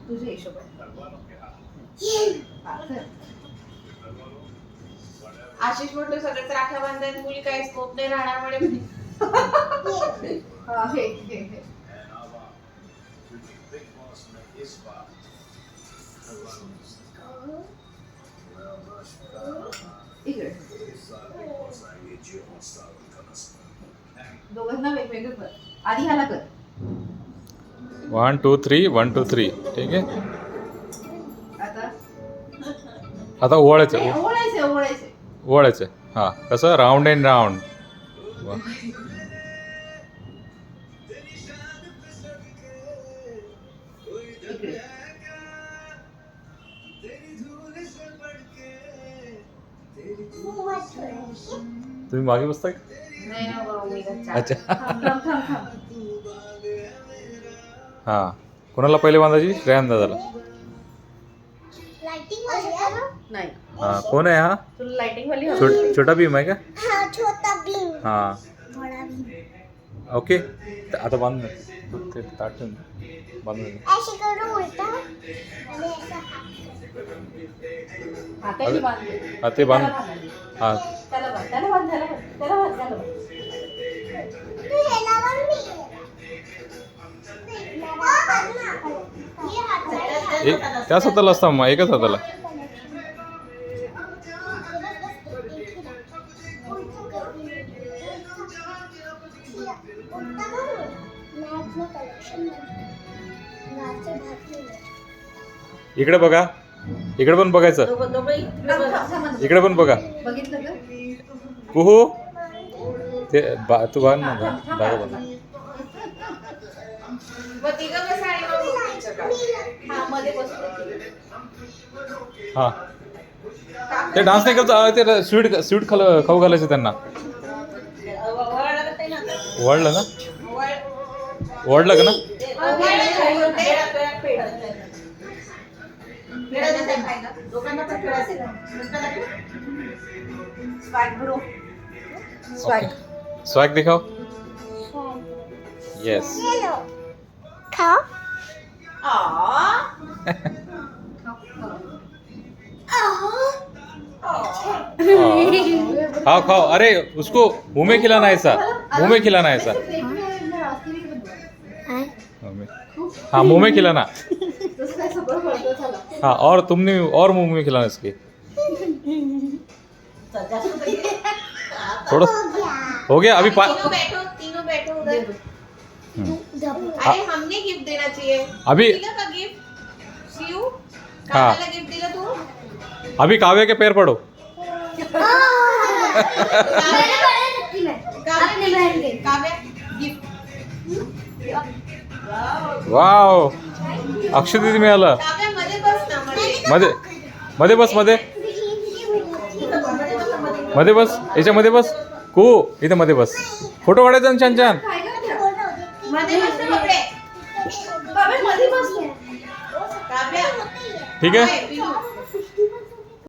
तुझ्या हिशोबाने. आशिष म्हणतो सगळ्याच राख्या बांधतात मुली काही स्कोप नाही राहणार म्हणे. हे इकडे दोघांना वेगवेगळं कर. आधी ह्याला कर. 1 2 3 1 2 3 ठीक आहे. आता आता ओवाळायचं ओळायचं ओळायचं. ओवाळायचं. हां कसं राऊंड अँड राऊंड. इकडे तुम्ही मागे बसता का? नाही ना बाबा, मी तर अच्छा. थांब थांब थांब थांब. हां कोणाला पहिले बांधायची? श्रेयान दादाला. नाही हां कोण आहे हा? तुला लाइटिंग वाली हवी. छोटा भीम आहे का? छोटा भीम. हां बड़ा भीम. ओके. आता बांध ना. ते ताट ठेवून बांध ना. ऐसे करो उल्टा आणि ऐसा हाताने बांध. हां ते बांध. त्याला बांध. हां त्याला बांध त्याला बांध त्याला बांध त्याला बांध त्याला बांध. तू ह्याला बांध मी. ये हात एक त्याच हाताला असता मग एकच हाताला. इकडे बघा. इकडे पण बघायचं. थांब, थांब, थांब. इकडे पण बघा. बघितलं का? कुहू ते तू बांध ना धागा बांध. मग तिघं कसं आहे मग मुलीचं का? हा मध्ये बसतो. हां ते डान्स नाही करत. ते स्वीट खाऊ घालायचं त्यांना. वळलं ना? वळलं का ना? स्वॅग दिखाओ. येस. खाओ. खाओ खाओ. अरे उसको मुंह में खिलाना ऐसा. मुंह में खिलाना ऐसा. हाँ मुंह में खिलाना. हाँ और तुमने और मुंह में खिलाना इसके. थोड़ा हो गया अभी. तीनों बैठो उधर. अरे हमने गिफ्ट देना चाहिए. अभी दिलं का गिफ्ट? शिव हाँ. काकाला गिफ्ट दिलं तू? अभी काव्य के पैर पड़ो. काव्या गिफ्ट. वाव अक्षय दीदी मिळालं. काव्या मध्ये बस ना मध्ये मध्ये बस. मध्ये बस. याच्यामध्ये बस. कू इथे मध्ये बस. फोटो काढायचा ना छान छान. मध्ये बस ना बाबडे. मध्ये बसतो. काव्या ठीक आहे.